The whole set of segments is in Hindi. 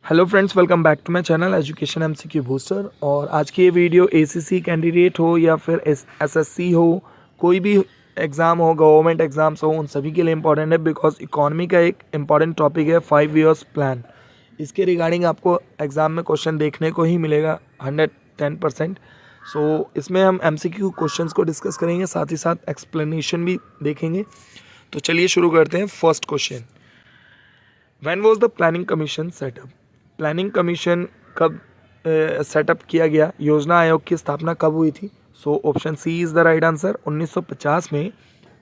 Hello friends, welcome back to my channel Education MCQ Booster. और आज की ये वीडियो एसीसी कैंडिडेट हो या फिर एसएससी हो, कोई भी एग्ज़ाम हो, गवर्नमेंट एग्ज़ाम्स हो, उन सभी के लिए इंपॉर्टेंट है। बिकॉज इकोनॉमी का एक इंपॉर्टेंट टॉपिक है 5 ईयर्स प्लान। इसके रिगार्डिंग आपको एग्ज़ाम में क्वेश्चन देखने को ही मिलेगा 110%। सो इसमें हम एमसीक्यू क्वेश्चंस को डिस्कस करेंगे, साथ ही साथ एक्सप्लेनेशन भी देखेंगे। तो चलिए शुरू करते हैं। First question, when was the planning commission set up? Planning commission कब सेटअप किया गया? योजना आयोग की स्थापना कब हुई थी? So option C is the right answer. 1950 में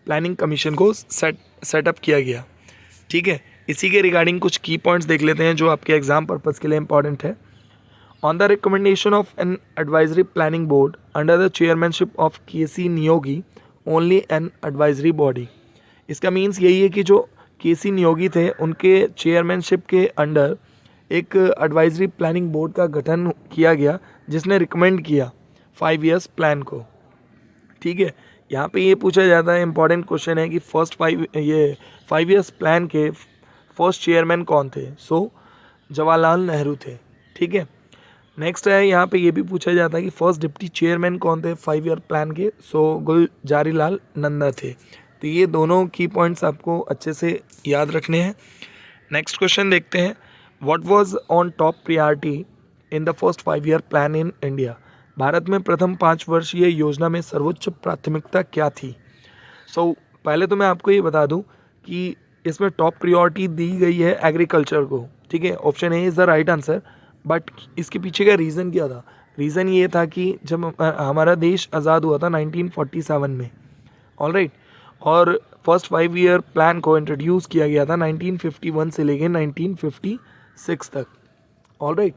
प्लानिंग कमीशन को सेटअप किया गया। ठीक है, इसी के रिगार्डिंग कुछ की पॉइंट्स देख लेते हैं जो आपके एग्जाम पर्पज़ के लिए इंपॉर्टेंट है। On the recommendation of an advisory planning board under the chairmanship of K C. Niyogi, only an advisory body. इसका मीन्स यही है कि जो के.सी. नियोगी थे, उनके चेयरमैनशिप के अंडर एक एडवाइजरी प्लानिंग बोर्ड का गठन किया गया जिसने रिकमेंड किया 5 ईयर्स प्लान को। ठीक है, यहाँ पे ये पूछा जाता है, इंपॉर्टेंट क्वेश्चन है कि फर्स्ट 5 ईयर्स प्लान के फर्स्ट चेयरमैन कौन थे? सो जवाहरलाल नेहरू थे। ठीक है, नेक्स्ट है, यहाँ पे ये भी पूछा जाता है कि फर्स्ट डिप्टी चेयरमैन कौन थे 5 ईयर प्लान के? सो गुलजारी लाल नंदा थे। तो ये दोनों की पॉइंट्स आपको अच्छे से याद रखने हैं। नेक्स्ट क्वेश्चन देखते हैं, what was on top priority in the first 5 year plan in India? Bharat में प्रथम 5 वर्षीय योजना में सर्वोच्च प्राथमिकता क्या थी? पहले तो मैं आपको ये बता दूं कि इसमें टॉप प्रायोरिटी दी गई है एग्रीकल्चर को। ठीक है, option A is the right answer. But इसके पीछे का रीज़न क्या था? रीज़न ये था कि जब हमारा देश आज़ाद हुआ था 1947 में, ऑलराइट, और फर्स्ट 5 ईयर प्लान को इंट्रोड्यूस किया गया था 1951 से लेके 1956 तक, ऑलराइट।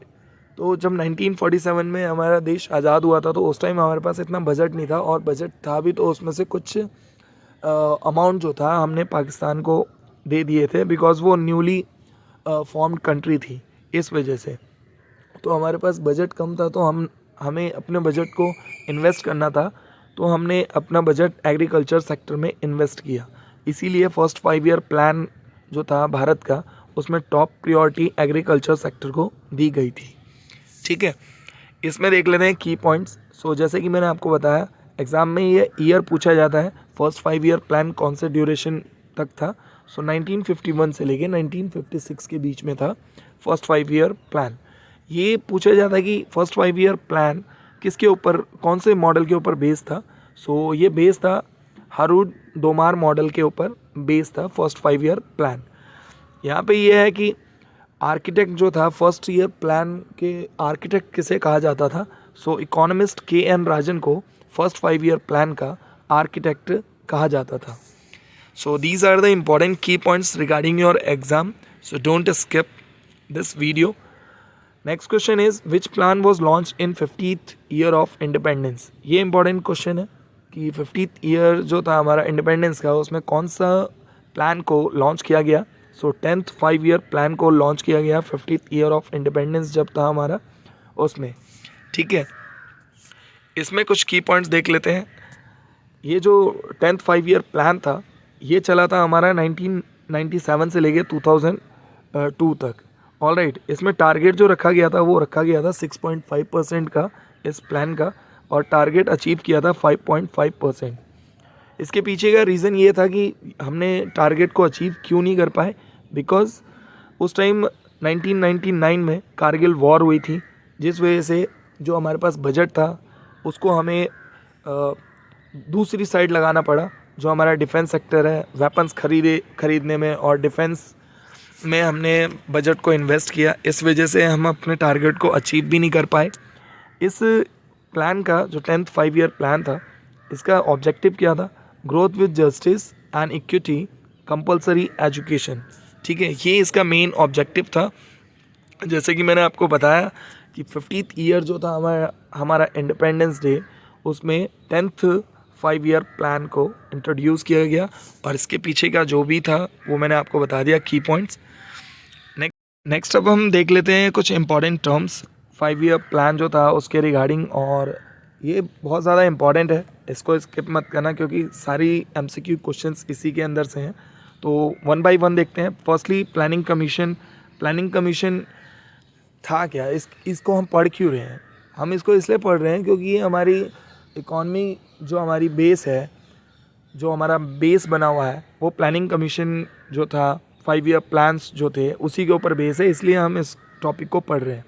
तो जब 1947 में हमारा देश आज़ाद हुआ था तो उस टाइम हमारे पास इतना बजट नहीं था, और बजट था भी तो उसमें से कुछ अमाउंट जो था हमने पाकिस्तान को दे दिए थे, बिकॉज वो न्यूली फॉर्म्ड कंट्री थी, इस वजह से। तो हमारे पास बजट कम था, तो हमें अपने बजट को इन्वेस्ट करना था, तो हमने अपना बजट एग्रीकल्चर सेक्टर में इन्वेस्ट किया। इसीलिए फर्स्ट 5 ईयर प्लान जो था भारत का, उसमें टॉप प्रायोरिटी एग्रीकल्चर सेक्टर को दी गई थी। ठीक है, इसमें देख लेते हैं की पॉइंट्स। जैसे कि मैंने आपको बताया, एग्ज़ाम में ये ईयर पूछा जाता है, फर्स्ट 5 ईयर प्लान कौन से ड्यूरेशन तक था? 1951 से लेके 1956 के बीच में था फर्स्ट 5 ईयर प्लान। ये पूछा जाता है कि फर्स्ट 5 ईयर प्लान किसके ऊपर, कौन से मॉडल के ऊपर बेस था? ये बेस था हारूड डोमार मॉडल के ऊपर बेस था फर्स्ट 5 ईयर प्लान। यहाँ पे ये है कि आर्किटेक्ट जो था फर्स्ट ईयर प्लान के, आर्किटेक्ट किसे कहा जाता था? Economist K N. राजन को फर्स्ट 5 ईयर प्लान का आर्किटेक्ट कहा जाता था। These are the important key points regarding your exam, so don't skip this video. Next question is, which plan was launch in 50th year of independence? ये इंपॉर्टेंट क्वेश्चन है कि 50th ईयर जो था हमारा इंडिपेंडेंस का, उसमें कौन सा प्लान को लॉन्च किया गया? 10th 5 ईयर प्लान को लॉन्च किया गया 50th ईयर ऑफ इंडिपेंडेंस जब था हमारा उसमें। ठीक है, इसमें कुछ की पॉइंट्स देख लेते हैं। ये जो 10th 5 ईयर प्लान था, ये चला था हमारा 1997 से लेके 2002 तक, ऑलराइट। इसमें टारगेट जो रखा गया था वो रखा गया था 6.5% का इस प्लान का, और टारगेट अचीव किया था 5.5%। इसके पीछे का रीज़न ये था कि हमने टारगेट को अचीव क्यों नहीं कर पाए? बिकॉज उस टाइम 1999 में कारगिल वॉर हुई थी, जिस वजह से जो हमारे पास बजट था उसको हमें दूसरी साइड लगाना पड़ा। जो हमारा डिफेंस सेक्टर है, वेपन्स खरीदने में और डिफेंस में हमने बजट को इन्वेस्ट किया, इस वजह से हम अपने टारगेट को अचीव भी नहीं कर पाए। इस प्लान का जो 10th 5 ईयर प्लान था, इसका ऑब्जेक्टिव क्या था? Growth with justice and equity, compulsory education. ठीक है, ये इसका मेन ऑब्जेक्टिव था। जैसे कि मैंने आपको बताया कि 50th ईयर जो था हमारा इंडिपेंडेंस डे, उसमें 10th 5 ईयर प्लान को इंट्रोड्यूस किया गया, और इसके पीछे का जो भी था वो मैंने आपको बता दिया, की पॉइंट्स। नेक्स्ट अब हम देख लेते हैं कुछ इंपॉर्टेंट टर्म्स 5 ईयर प्लान जो था उसके रिगार्डिंग, और ये बहुत ज़्यादा इंपॉर्टेंट है, इसको स्किप मत करना क्योंकि सारी एमसीक्यू क्वेश्चंस इसी के अंदर से हैं। तो 1 by 1 देखते हैं। फर्स्टली प्लानिंग कमीशन था क्या, इसको हम पढ़ क्यों रहे हैं? हम इसको इसलिए पढ़ रहे हैं क्योंकि ये हमारी इकॉनमी, जो हमारी बेस है, जो हमारा बेस बना हुआ है, वो प्लानिंग कमीशन जो था, 5 ईयर प्लान्स जो थे, उसी के ऊपर बेस है, इसलिए हम इस टॉपिक को पढ़ रहे हैं।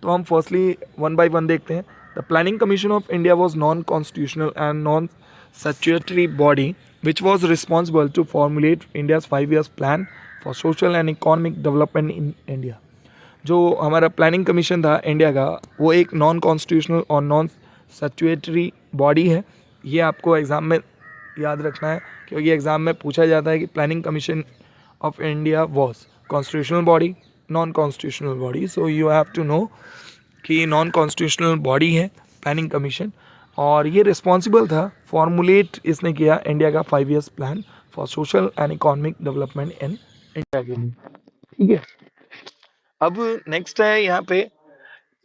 तो हम फर्स्टली वन बाय वन देखते हैं। The planning commission of India was non constitutional and non statutory body which was responsible to formulate India's 5 years plan for social and economic development in India. जो हमारा प्लानिंग कमीशन था इंडिया का, वो एक नॉन कॉन्स्टिट्यूशनल और नॉन स्टैट्यूटरी बॉडी है। ये आपको एग्ज़ाम में याद रखना है, क्योंकि एग्ज़ाम में पूछा जाता है कि planning commission of India was constitutional body, non constitutional body. So you have to know कि नॉन कॉन्स्टिट्यूशनल बॉडी है प्लानिंग कमीशन, और ये रिस्पॉन्सिबल था, फॉर्मुलेट इसने किया इंडिया का 5 years plan for social and economic development in India के लिए। ठीक है, अब नेक्स्ट है यहाँ पे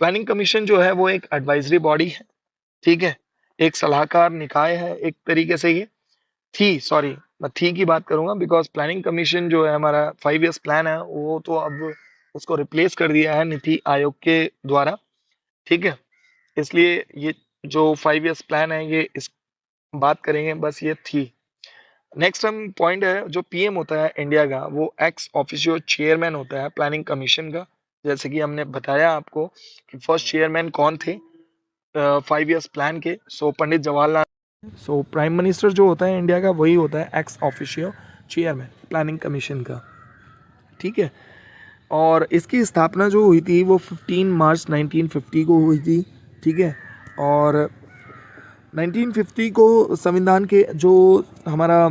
प्लानिंग कमीशन जो है वो एक एडवाइजरी बॉडी है। ठीक है, एक सलाहकार निकाय है एक तरीके से। ये मैं थी की बात करूंगा, बिकॉज प्लानिंग कमीशन जो है हमारा 5 ईयर्स प्लान है, वो तो अब उसको रिप्लेस कर दिया है नीति आयोग के द्वारा। ठीक है, इसलिए ये जो 5 ईयर्स प्लान है, ये इस बात करेंगे बस, ये थी। नेक्स्ट हम पॉइंट है, जो पीएम होता है इंडिया का, वो एक्स ऑफिशियो चेयरमैन होता है प्लानिंग कमीशन का। जैसे कि हमने बताया आपको कि फर्स्ट चेयरमैन कौन थे 5 ईयर्स प्लान के, सो Pandit Jawaharlal. So prime minister जो होता है इंडिया का, वही होता है ex officio chairman planning commission का। ठीक है, और इसकी स्थापना जो हुई थी वो 15 मार्च 1950 को हुई थी। ठीक है, और 1950 को संविधान के जो हमारा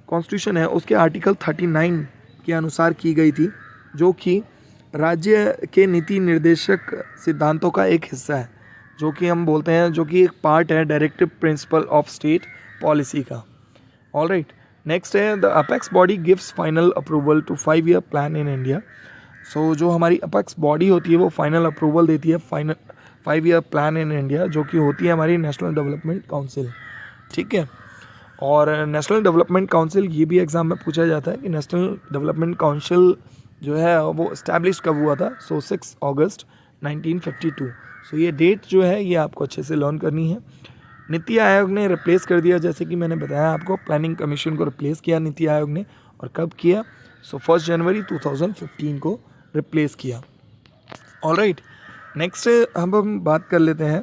कॉन्स्टिट्यूशन है, उसके आर्टिकल 39 के अनुसार की गई थी, जो कि राज्य के नीति निर्देशक सिद्धांतों का एक हिस्सा है, जो कि हम बोलते हैं, जो कि एक पार्ट है directive principle of state policy का। ऑल राइट, नेक्स्ट है the apex body gives final approval to 5 year plan in India. So जो हमारी अपेक्स बॉडी होती है, वो फाइनल अप्रूवल देती है 5 ईयर प्लान इन इंडिया, जो कि होती है हमारी नेशनल डेवलपमेंट काउंसिल। ठीक है, और नेशनल डेवलपमेंट काउंसिल, ये भी एग्जाम में पूछा जाता है कि नेशनल डेवलपमेंट काउंसिल जो है वो इस्टेब्लिश कब हुआ था। सो 6 अगस्त 1952। सो ये डेट जो है, ये आपको अच्छे से लर्न करनी है। नीति आयोग ने रिप्लेस कर दिया, जैसे कि मैंने बताया आपको, प्लानिंग कमीशन को रिप्लेस किया नीति आयोग ने, और कब किया? सो 1 जनवरी 2015 को रिप्लेस किया। ऑल राइट, नेक्स्ट हम बात कर लेते हैं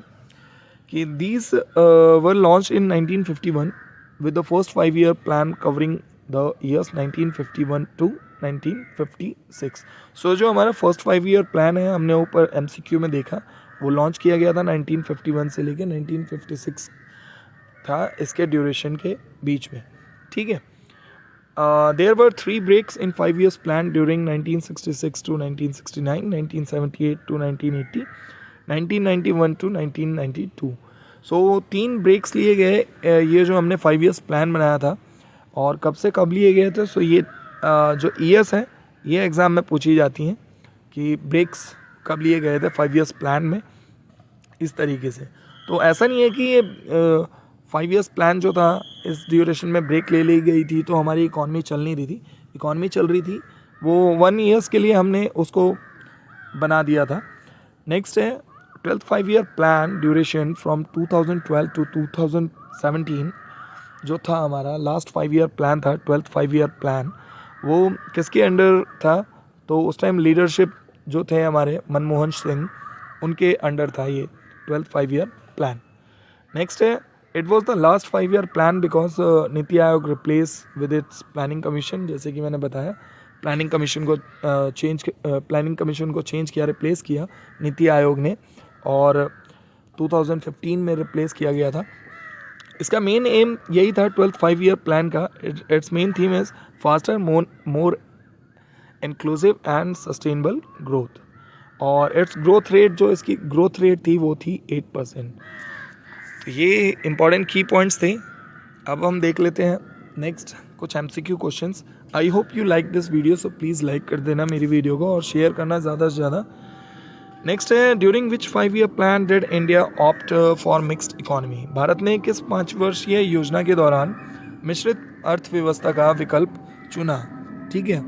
कि these were launch in 1951 with the first 5 year plan covering the years 1951 to 1956. So जो हमारा फर्स्ट 5 ईयर प्लान है, हमने ऊपर MCQ में देखा, वो लॉन्च किया गया था 1951 से लेकर 1956 था, इसके ड्यूरेशन के बीच में। ठीक है, there were 3 breaks in 5 years plan during 1966 to 1969, 1978 to 1980, 1991 to 1992। So 3 breaks लिए गए, ये जो हमने 5 ईयर्स प्लान बनाया था, और कब से कब लिए गए थे। सो ये जो ईयर्स हैं, ये एग्ज़ाम में पूछी जाती हैं कि ब्रेक्स कब लिए गए थे 5 ईयर्स प्लान में, इस तरीके से। तो ऐसा नहीं है कि ये 5 ईयर्स प्लान जो था, इस ड्यूरेशन में ब्रेक ले ली गई थी तो हमारी इकॉनमी चल नहीं रही थी। इकॉनमी चल रही थी, वो 1 ईयर्स के लिए हमने उसको बना दिया था। नेक्स्ट है 12th 5 year plan duration from 2012 to 2017, जो था हमारा लास्ट 5 ईयर प्लान था, 12th 5 ईयर प्लान, वो किसके अंडर था? तो उस टाइम लीडरशिप जो थे हमारे मनमोहन सिंह, उनके अंडर था ये 12th 5 ईयर प्लान। नेक्स्ट है it was the last 5 year plan because NITI Aayog replace with its planning commission. जैसे कि मैंने बताया, प्लानिंग कमीशन को चेंज किया, रिप्लेस किया नीति आयोग ने, और 2015 में रिप्लेस किया गया था। इसका मेन एम यही था 12th 5 ईयर प्लान का। It's main theme is faster, more inclusive and sustainable growth, और इट्स ग्रोथ रेट, जो इसकी ग्रोथ रेट थी, वो थी 8%। तो ये इंपॉर्टेंट की पॉइंट्स थे। अब हम देख लेते हैं नेक्स्ट कुछ MCQ questions. I hope you like this video, so please like कर देना मेरी वीडियो को, और शेयर करना ज़्यादा से ज़्यादा। नेक्स्ट है during which 5 year plan did India opt for mixed economy. Bharat ने किस 5 वर्षीय योजना के दौरान मिश्रित अर्थव्यवस्था का विकल्प चुना? ठीक है,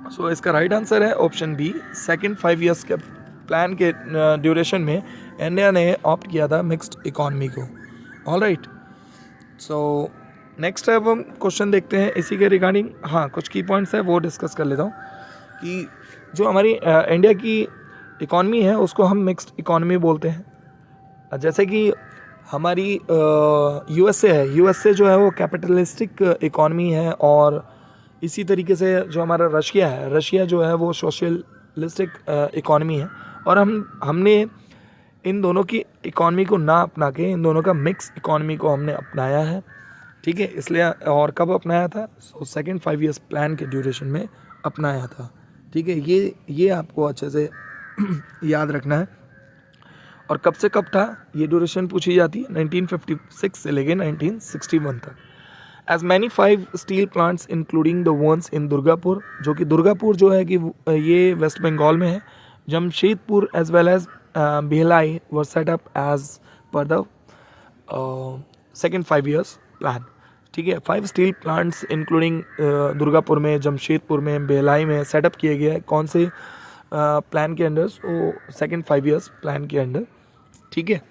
सो इसका राइट आंसर है ऑप्शन बी, सेकंड 5 ईयर्स के प्लान के ड्यूरेशन में इंडिया ने ऑप्ट किया था मिक्स्ड इकॉनमी को। ऑल राइट, सो नेक्स्ट अब हम क्वेश्चन देखते हैं इसी के रिगार्डिंग। हाँ, कुछ की पॉइंट्स है वो डिस्कस कर लेता हूँ कि जो हमारी इंडिया की इकॉनमी है उसको हम मिक्स्ड इकॉनमी बोलते हैं। जैसे कि हमारी यूएसए है, यूएसए जो है वो कैपिटलिस्टिक इकॉनमी है, और इसी तरीके से जो हमारा रशिया है, रशिया जो है वो सोशलिस्टिक इकॉनमी है। और हमने इन दोनों की इकॉनमी को ना अपना के इन दोनों का मिक्स इकॉनमी को हमने अपनाया है, ठीक है। इसलिए और कब अपनाया था? सेकेंड 5 ईयर्स प्लान के ड्यूरेशन में अपनाया था, ठीक है। ये आपको अच्छे से याद रखना है। और कब से कब था ये ड्यूरेशन पूछी जाती है, 1956 से लेके 1961 तक। As many 5 steel plants including the ones in Durgapur, जो कि दुर्गापुर जो है कि ये वेस्ट बंगाल में है, Jamshedpur as well as Bhilai were set up as per the second 5 years plan, ठीक है। 5 स्टील प्लांट्स इंक्लूडिंग दुर्गापुर में, जमशेदपुर में, भिलाई में सेटअप किए गए हैं। कौन से प्लान के अंडर? वो सेकेंड 5 ईयर्स प्लान के अंडर, ठीक है।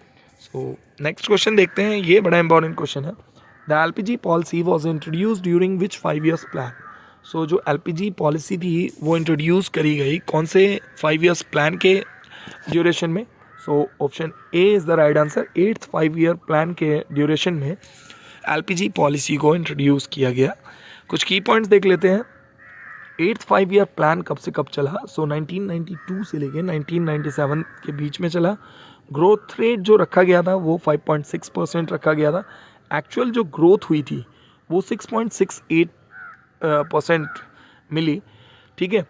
सो नेक्स्ट क्वेश्चन देखते हैं, ये बड़ा इंपॉर्टेंट क्वेश्चन है। The LPG policy was introduce during which 5 years plan? So जो एलपीजी पॉलिसी थी वो इंट्रोड्यूस करी गई कौन से 5 ईयर्स प्लान के ड्यूरेशन में? So option A is the right answer. 8th 5 year plan के ड्यूरेशन में एलपीजी पॉलिसी को इंट्रोड्यूस किया गया। कुछ की पॉइंट्स देख लेते हैं। 8th 5 ईयर प्लान कब से कब चला? सो 1992 से लेके 1997 के बीच में चला। ग्रोथ रेट जो रखा गया था वो 5.6% रखा गया था। एक्चुअल जो ग्रोथ हुई थी वो 6.68% मिली, ठीक है।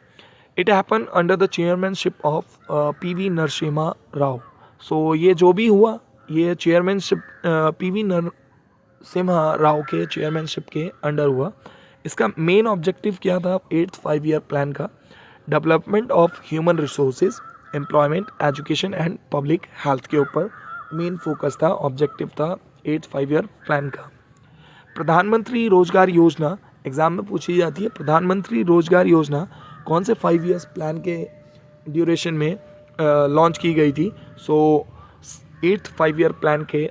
It happen under the chairmanship of PV Narasimha Rao. So ये जो भी हुआ ये चेयरमैनशिप पीवी नरसिम्हा राव के चेयरमैनशिप के अंडर हुआ। इसका मेन ऑब्जेक्टिव क्या था 8th 5 ईयर प्लान का? Development of human resources, employment, education and public health के ऊपर मेन फोकस था, ऑब्जेक्टिव था 8th 5 ईयर प्लान का। प्रधानमंत्री रोजगार योजना एग्जाम में पूछी जाती है। प्रधानमंत्री रोजगार योजना कौन से 5 ईयर्स प्लान के ड्यूरेशन में लॉन्च की गई थी? सो 8th 5 ईयर प्लान के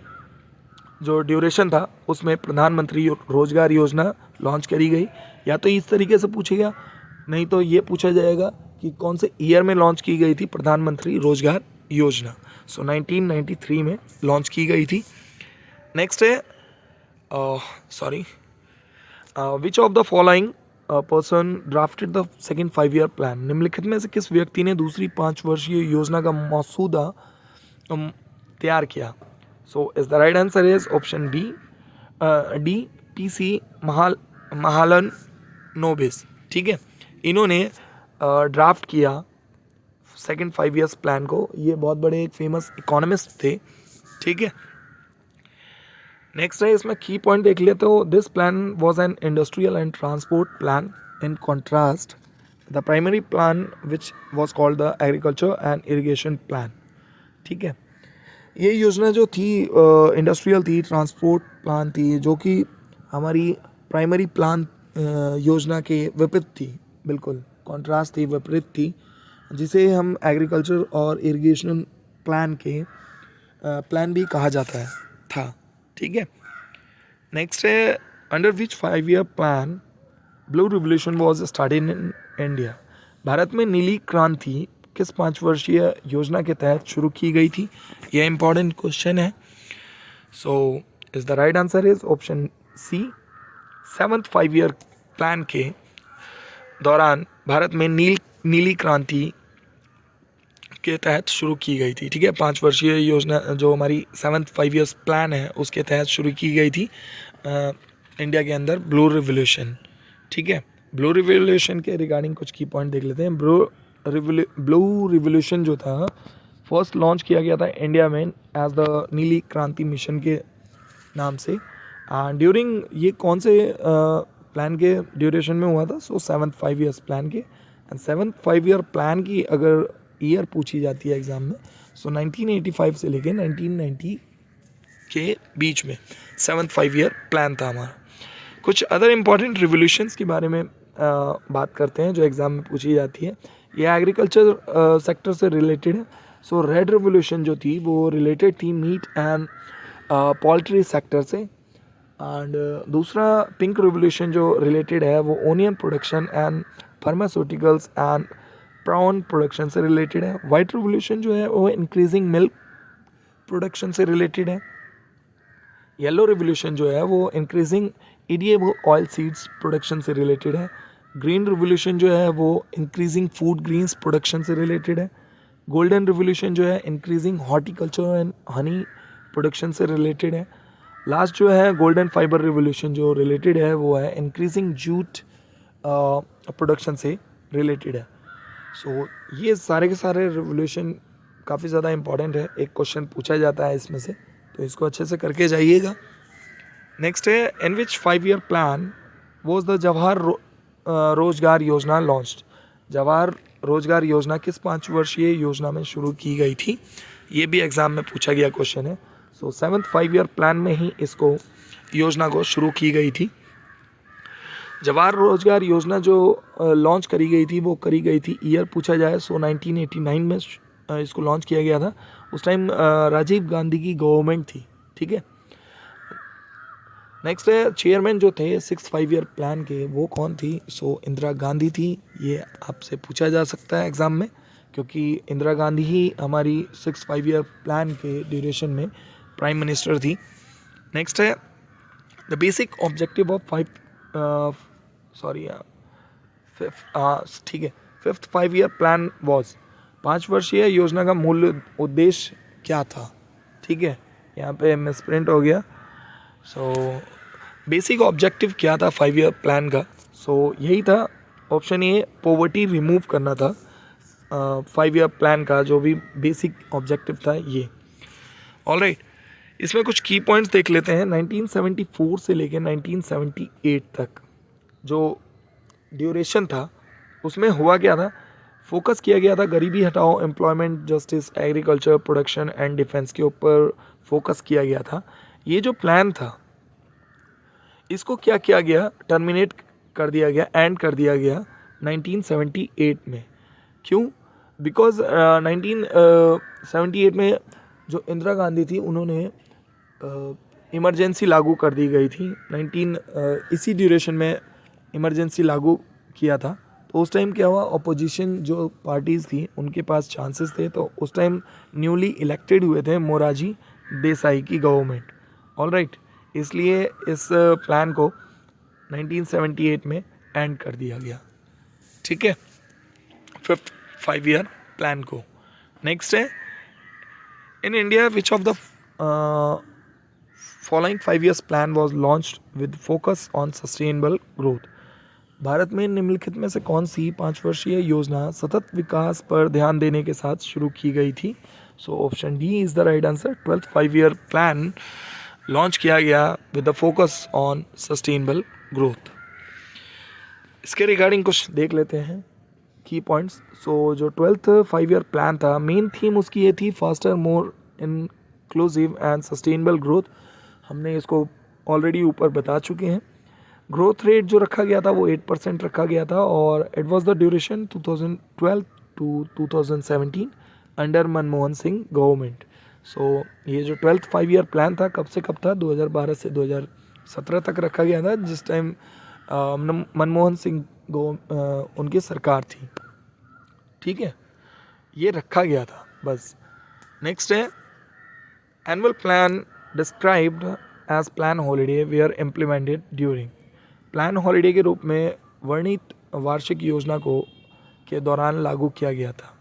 जो ड्यूरेशन था उसमें प्रधानमंत्री रोजगार योजना लॉन्च करी गई। या तो इस तरीके से पूछेगा, नहीं तो ये पूछा जाएगा कि कौन से ईयर में लॉन्च की गई थी प्रधानमंत्री रोजगार योजना। सो 1993 में लॉन्च की गई थी। नेक्स्ट है which of the following person drafted the second 5 year plan? निम्नलिखित में से किस व्यक्ति ने दूसरी 5 वर्षीय योजना का मसौदा तैयार किया? सो is the right answer is option D PC Mahalanobis, ठीक है। इन्होंने ड्राफ्ट किया सेकेंड 5 ईयर्स प्लान को। ये बहुत बड़े एक फेमस इकोनॉमिस्ट थे, ठीक है। नेक्स्ट है, इसमें की पॉइंट देख लेते हो। This plan was an industrial and transport plan in contrast the primary plan which was called the agriculture and irrigation plan, ठीक है। ये योजना जो थी इंडस्ट्रियल थी, ट्रांसपोर्ट प्लान थी, जो कि हमारी प्राइमरी प्लान योजना के विपरीत थी, बिल्कुल कॉन्ट्रास्ट थी, विपरीत थी, जिसे हम एग्रीकल्चर और इरिगेशन प्लान के प्लान भी कहा जाता है था, ठीक है। नेक्स्ट है, under which 5 year plan blue revolution was started in India? Bharat में नीली क्रांति किस 5 वर्षीय योजना के तहत शुरू की गई थी? यह इंपॉर्टेंट क्वेश्चन है। So is the right answer is option C. 7th 5 year plan के दौरान भारत में नीली क्रांति के तहत शुरू की गई थी, ठीक है। 5 वर्षीय योजना जो हमारी 7th 5 ईयर्स प्लान है उसके तहत शुरू की गई थी इंडिया के अंदर ब्लू रिवोल्यूशन, ठीक है। ब्लू रिवोल्यूशन के रिगार्डिंग कुछ की पॉइंट देख लेते हैं। ब्लू रिवोल्यूशन जो था फर्स्ट लॉन्च किया गया था इंडिया में एज द नीली क्रांति मिशन के नाम से। ड्यूरिंग ये कौन से प्लान के ड्यूरेशन में हुआ था? सो 7th 5 ईयर्स प्लान के। एंड 7th 5 ईयर प्लान की अगर ईयर पूछी जाती है एग्जाम में, सो 1985 से लेके 1990 के बीच में 7th 5 ईयर प्लान था हमारा। कुछ अदर इम्पॉर्टेंट रिवोल्यूशंस के बारे में बात करते हैं जो एग्ज़ाम में पूछी जाती है। ये एग्रीकल्चर सेक्टर से रिलेटेड है। सो रेड रेवोल्यूशन जो थी वो रिलेटेड थी मीट एंड पोल्ट्री सेक्टर से। एंड दूसरा पिंक रेवोल्यूशन जो रिलेटेड है वो onion production and pharmaceuticals and prawn production से रिलेटेड है। वाइट रेवोल्यूशन जो है वो इंक्रीजिंग मिल्क प्रोडक्शन से रिलेटेड है। येलो रेवोल्यूशन जो है वो increasing EDA oil seeds production से रिलेटेड है। ग्रीन रेवोल्यूशन जो है वो इंक्रीजिंग फूड ग्रीन्स प्रोडक्शन से रिलेटेड है। गोल्डन रेवोल्यूशन जो है increasing horticulture and honey production से रिलेटेड है। लास्ट जो है गोल्डन फाइबर रेवोल्यूशन जो रिलेटेड है वो है इंक्रीजिंग जूट प्रोडक्शन से रिलेटेड है। सो ये सारे के सारे रेवोल्यूशन काफ़ी ज़्यादा इंपॉर्टेंट है, एक क्वेश्चन पूछा जाता है इसमें से, तो इसको अच्छे से करके जाइएगा। नेक्स्ट है इन विच 5 year plan was the Jawahar रोजगार योजना लॉन्च्ड। जवाहर रोजगार योजना किस 5 वर्षीय योजना में शुरू की गई थी, ये भी एग्जाम में पूछा गया क्वेश्चन है। सो 7th 5 year प्लान में ही इसको योजना को शुरू की गई थी। जवाहर रोजगार योजना जो लॉन्च करी गई थी वो करी गई थी, ईयर पूछा जाए सो 1989 में इसको लॉन्च किया गया था। उस टाइम राजीव गांधी की गवर्नमेंट थी, ठीक है। नेक्स्ट है चेयरमैन जो थे 6th 5 year प्लान के वो कौन थी, सो इंदिरा गांधी थी। ये आपसे पूछा जा सकता है एग्ज़ाम में, क्योंकि इंदिरा गांधी ही हमारी 6th 5 year प्लान के ड्यूरेशन में प्राइम मिनिस्टर थी। नेक्स्ट है द बेसिक ऑब्जेक्टिव ऑफ ठीक है 5th 5 year प्लान वॉज, 5 वर्षीय योजना का मूल उद्देश्य क्या था, ठीक है। यहाँ पे मिसप्रिंट हो गया। सो बेसिक ऑब्जेक्टिव क्या था 5 year प्लान का, सो यही था ऑप्शन ए, पॉवर्टी रिमूव करना था 5 year प्लान का जो भी बेसिक ऑब्जेक्टिव था ये। ऑलराइट, इसमें कुछ की पॉइंट्स देख लेते हैं। 1974 से लेकर 1978 तक जो ड्यूरेशन था उसमें हुआ क्या था, फोकस किया गया था गरीबी हटाओ, employment, justice, agriculture, production and defence के ऊपर फोकस किया गया था। ये जो प्लान था इसको क्या किया गया, टर्मिनेट कर दिया गया, एंड कर दिया गया 1978 में। क्यों? बिकॉज 1978 में जो इंदिरा गांधी थी उन्होंने इमरजेंसी लागू कर दी गई थी। इसी ड्यूरेशन में इमरजेंसी लागू किया था। तो उस टाइम क्या हुआ, अपोजिशन जो पार्टीज़ थी उनके पास चांसेस थे, तो उस टाइम न्यूली इलेक्टेड हुए थे मोरारजी देसाई की गवर्नमेंट। ऑलराइट, इसलिए इस प्लान को 1978 में एंड कर दिया गया, ठीक है, 5th 5 year प्लान को। नेक्स्ट है in India which of the following 5 years plan was launched with focus on sustainable growth. Bharat में निम्नलिखित में से कौन सी 5 वर्षीय योजना सतत विकास पर ध्यान देने के साथ शुरू की गई थी। So option D is the right answer. 12th 5 year plan launch किया गया with the focus on sustainable growth. इसके रिगार्डिंग कुछ देख लेते हैं की पॉइंट्स। सो जो 12th 5 year प्लान था, मेन थीम उसकी ये थी faster, more inclusive and sustainable growth. हमने इसको ऑलरेडी ऊपर बता चुके हैं। ग्रोथ रेट जो रखा गया था वो 8% रखा गया था, और it was the duration 2012 to 2017 under Manmohan Singh government. So ये जो 12th 5 year प्लान था कब से कब था, 2012 से 2017 तक रखा गया था, जिस टाइम मनमोहन सिंह उनकी सरकार थी, ठीक है, ये रखा गया था बस। नेक्स्ट है annual plan described as plan holiday were implemented during. Plan holiday के रूप में वर्णित वार्षिक योजना को के दौरान लागू किया गया था।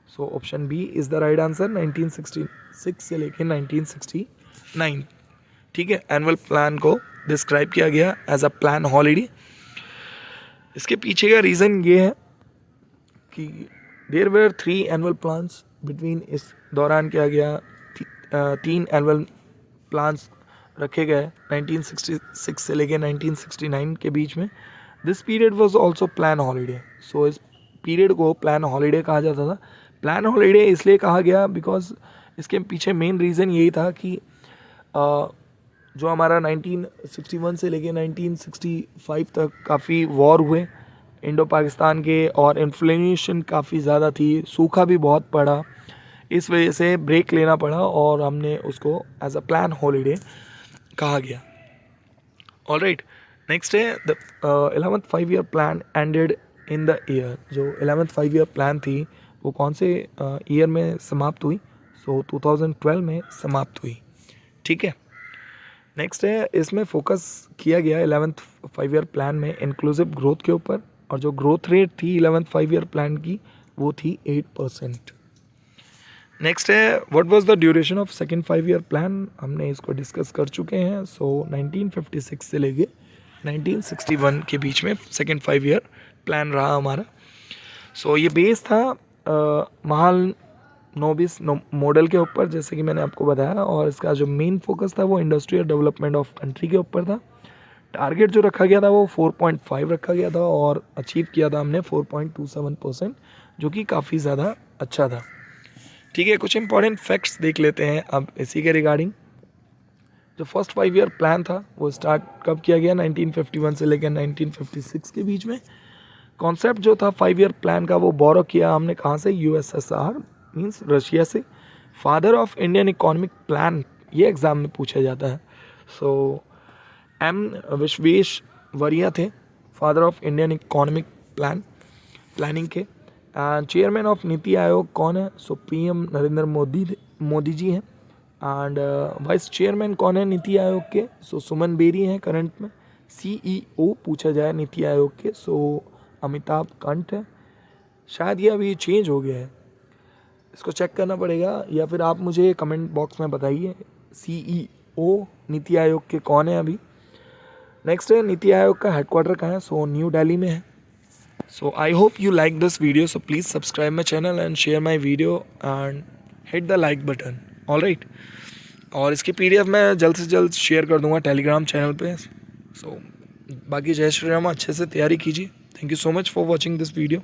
So option B is the right answer. 1966 से लेकर 1969, ठीक है, एनुअल प्लान को डिस्क्राइब किया गया एज अ प्लान हॉलीडे। इसके पीछे का रीज़न ये है कि there were 3 annual plans between, इस दौरान किया गया 3 एनुअल प्लान्स रखे गए 1966 से लेकर 1969 के बीच में। This period was also plan holiday. So इस पीरियड को प्लान हॉलीडे कहा जाता था। प्लान हॉलीडे इसलिए कहा गया बिकॉज इसके पीछे मेन रीज़न यही था कि जो हमारा 1961 से लेकर 1965 तक काफ़ी वॉर हुए, इंडो पाकिस्तान के, और इन्फ्लेशन काफ़ी ज़्यादा थी, सूखा भी बहुत पड़ा, इस वजह से ब्रेक लेना पड़ा और हमने उसको एज अ प्लान हॉलीडे कहा गया। ऑलराइट, नेक्स्ट है the 11th 5 year plan ended in the year. जो 11th 5 ईयर प्लान थी वो कौन से ईयर में समाप्त हुई? सो 2012 में समाप्त हुई। ठीक है, नेक्स्ट है इसमें फोकस किया गया 11th 5 ईयर प्लान में इंक्लूसिव ग्रोथ के ऊपर, और जो ग्रोथ रेट थी 11th 5 ईयर प्लान की वो थी 8%। नेक्स्ट है what was the duration of second 5 year plan, हमने इसको डिस्कस कर चुके हैं। सो 1956 से लेके 1961 के बीच में सेकंड 5 ईयर प्लान रहा हमारा। सो ये बेस था महालनोबिस मॉडल के ऊपर, जैसे कि मैंने आपको बताया, और इसका जो मेन फोकस था वो इंडस्ट्रियल डेवलपमेंट ऑफ कंट्री के ऊपर था। टारगेट जो रखा गया था वो 4.5 रखा गया था और अचीव किया था हमने 4.27%, जो कि काफ़ी ज़्यादा अच्छा था। ठीक है, कुछ इंपॉर्टेंट फैक्ट्स देख लेते हैं अब इसी के रिगार्डिंग। जो फर्स्ट 5 ईयर प्लान था वो स्टार्ट कब किया गया? 1951 से लेकर 1956 के बीच में। कॉन्सेप्ट जो था 5 ईयर प्लान का वो बोरो किया हमने कहाँ से? USSR मीन्स रशिया से। Father of Indian economic plan, ये एग्ज़ाम में पूछा जाता है। सो M विश्वेश्वरैया थे father of Indian economic planning के। चेयरमैन ऑफ नीति आयोग कौन है? सो PM नरेंद्र मोदी जी हैं। एंड वाइस चेयरमैन कौन है नीति आयोग के? सो सुमन बेरी हैं करंट में। CEO पूछा जाए नीति आयोग के, सो अमिताभ कांत है। शायद ये अभी चेंज हो गया है, इसको चेक करना पड़ेगा, या फिर आप मुझे कमेंट बॉक्स में बताइए CEO नीति आयोग के कौन है अभी। नेक्स्ट है नीति आयोग का हेडक्वार्टर कहाँ है? सो न्यू दिल्ली में है। So I hope you like this video, so please subscribe my channel and share my video and hit the like button. Alright, और इसकी PDF मैं जल्द से जल्द शेयर कर दूंगा टेलीग्राम चैनल पे। So बाकी जय श्री राम, अच्छे से तैयारी कीजिए। Thank you so much for watching this video.